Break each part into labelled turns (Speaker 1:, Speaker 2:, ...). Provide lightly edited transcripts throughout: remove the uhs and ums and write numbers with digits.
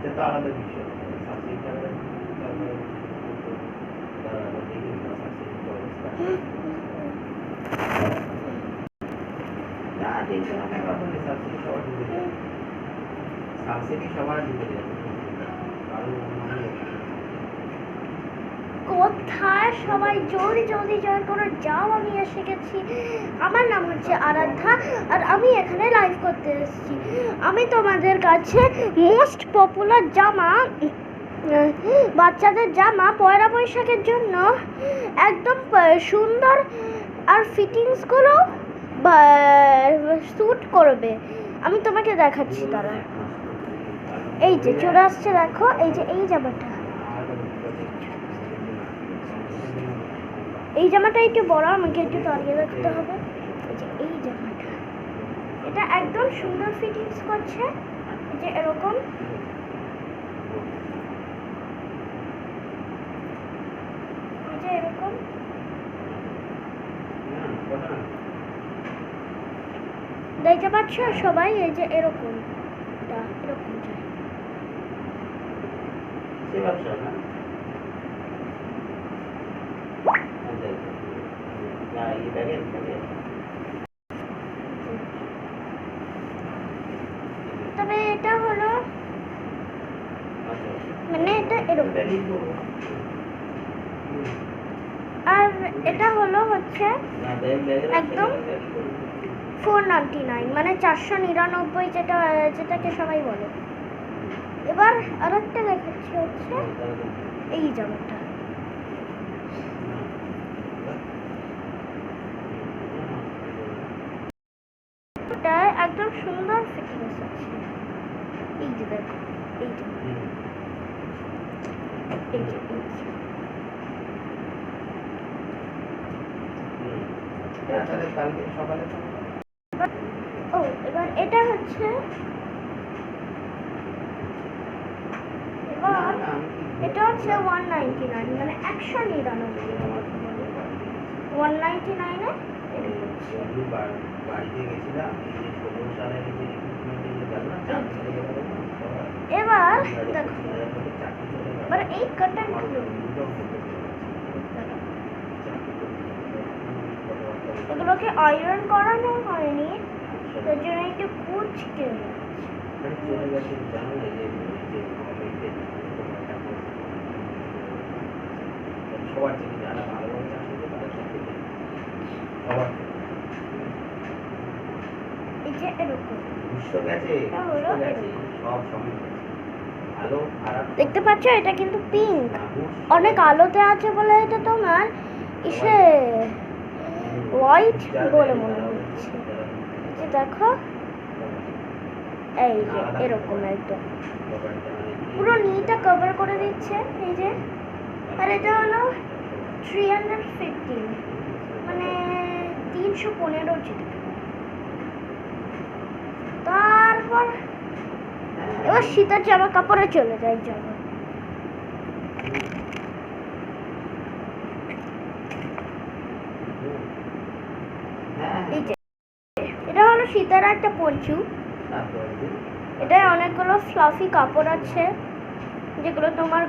Speaker 1: তো আলাদা বিষয় সাবসিডি না টেনশন আপনার কথা নেই সাবসিডি সবার ঢুকে যায় সাবসিডি সবার ঢুকে যায়
Speaker 2: কোথায় সবাই জলদি জলদি জয়েন করে যাও। আমি এসে গেছি। আমার নাম হচ্ছে আরাধ্যা আর আমি এখানে লাইভ করতে এসেছি। আমি তোমাদের কাছে মোস্ট পপুলার জামা, বাচ্চাদের জামা পয়লা বৈশাখের জন্য একদম সুন্দর আর ফিটিংসগুলো স্যুট করবে আমি তোমাকে দেখাচ্ছি। তারা এই যে চলে আসছে, দেখো এই যে এই জামাটা, এই জামাটা একটু বড়, আমাকে একটু দাঁড়িয়ে রাখতে হবে। এই যে এই জামাটা, এটা একদম সুন্দর ফিটিংস করছে, এই যে এরকম। এই যে এরকম দেখতে পাচ্ছ সবাই, এই যে এরকম এরকম তবে এটা হলো মানে এটা এরকম, আর এটা হলো হচ্ছে একদম 499 মানে 499 যেটাকে সবাই বলে। এবার আরেকটা দেখাচ্ছি হচ্ছে এই জামাটা, এটা একদম সুন্দর ফিটিংস আছে। এই যে দেখো এই যে ও এবার এটা হচ্ছে, এবার এটা হচ্ছে 199 মানে 199 199 এবার দেখো, এবার এই কাটার এগুলোকে আয়রন করানো হয়নি, তার জন্য একটু কুচকে এই যে এরকম দেখতে পাচ্ছ। এটা কিন্তু পিঙ্ক, অনেক আলোতে আছে বলে এটা তোমার ইসে হোয়াইট বলে মনে হচ্ছে। যে দেখো এই যে এরকম একদম পুরো নিটা কভার করে দিচ্ছে এই যে। আর এটা হলো 315 মানে 315 যেটা। তারপর এবার শীতের জামা কাপড়ে চলে যায় জামা। এই যে এটা হলো শীতের একটা পঞ্চু, এটায় অনেকগুলো ফ্লাফি কাপড় আছে যেগুলো তোমার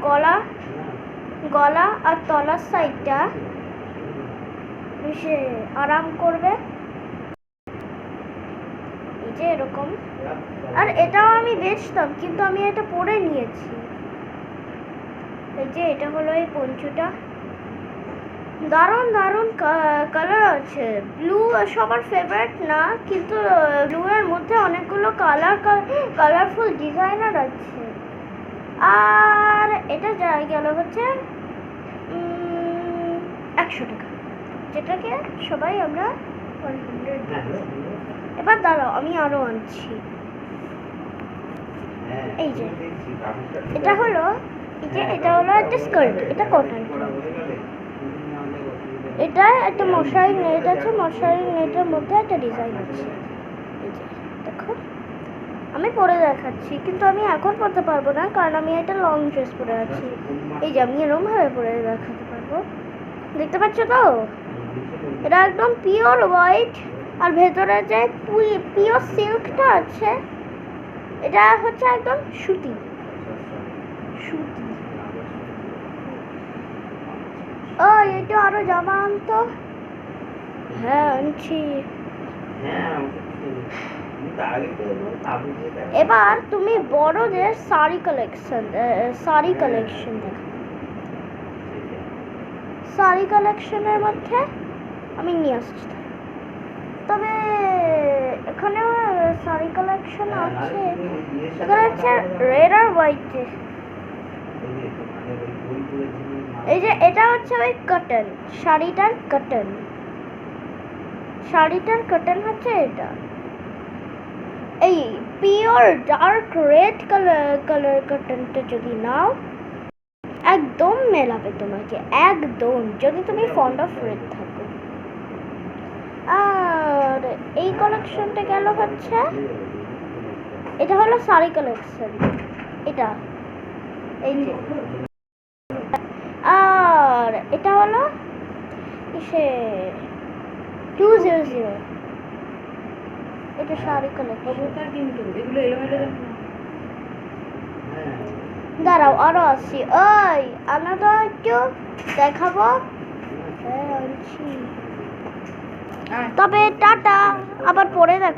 Speaker 2: গলা আর তলার সাইডটা বেশি আরাম করবে। এই যে এরকম, আর এটাও আমি বেচতাম কিন্তু আমি এটা পরে নিয়েছি। এই যে এটা হলো এই পঞ্চুটা, দারুণ দারুণ কালার আছে। ব্লু সবার ফেভারিট না, কিন্তু ব্লু এর মধ্যে অনেকগুলো কালারফুল ডিজাইনার আছে। আর এটা গেল হচ্ছে 100 টাকা, যেটাকে সবাই আমরা 100। এবার দাঁড়াও আমি আরো আনছি। এই যে এটা হলো এটা হলো একটা স্কার্ট, এটা কটন। এটা একটা মশারি নেট আছে, মশারি নেটের মধ্যে একটা ডিজাইন আছে। এই যে দেখো আমি পরে দেখাচ্ছি, কিন্তু আমি এখন পরতে পারবো না কারণ আমি একটা লং ড্রেস পরে আছি। এই যে আমি এরকম ভাবে পরে দেখাতে পারবো, দেখতে পাচ্ছ তো? এটা একদম পিওর হোয়াইট, আর ভেতরে যে পিওর সিল্কটা আছে এটা হচ্ছে একদম সুতি। সুতি। ও এটা আরো জামা আনতো। হ্যাঁ আনছি।
Speaker 1: হ্যাঁ আমাকে তুমি তো আগে তো আবু যে
Speaker 2: এবার তুমি বড়দের শাড়ি কালেকশন দেখো। শাড়ি কালেকশনের মধ্যে আমি নিয়ে আসছি। তবে এখানে শাড়ি কালেকশন আছে। এখানে হচ্ছে রেড আর হোয়াইট। এই যে এটা হচ্ছে ওই কটন, শাড়িটার কটন হচ্ছে এটা। এই পিওর ডার্ক রেড কালার কটনটা যদি নাও একদম মেলাবে তোমাকে, একদম, যদি তুমি ফন্ড অফ রেড থাকো। আর এই কালেকশনটা গেল হচ্ছে, এটা হলো শাড়ি কালেকশন, এটা এই যে। আর এটা হলো ইসে 200, এটা শাড়ি কালেকশন।
Speaker 3: কিন্তু এগুলো এলোমেলো দেখো না।
Speaker 2: দাঁড়াও আরো আসছি। ওই আনাটা একটু দেখাবো। হ্যাঁ আনছি। তবে টাটা, আবার পরে দেখা।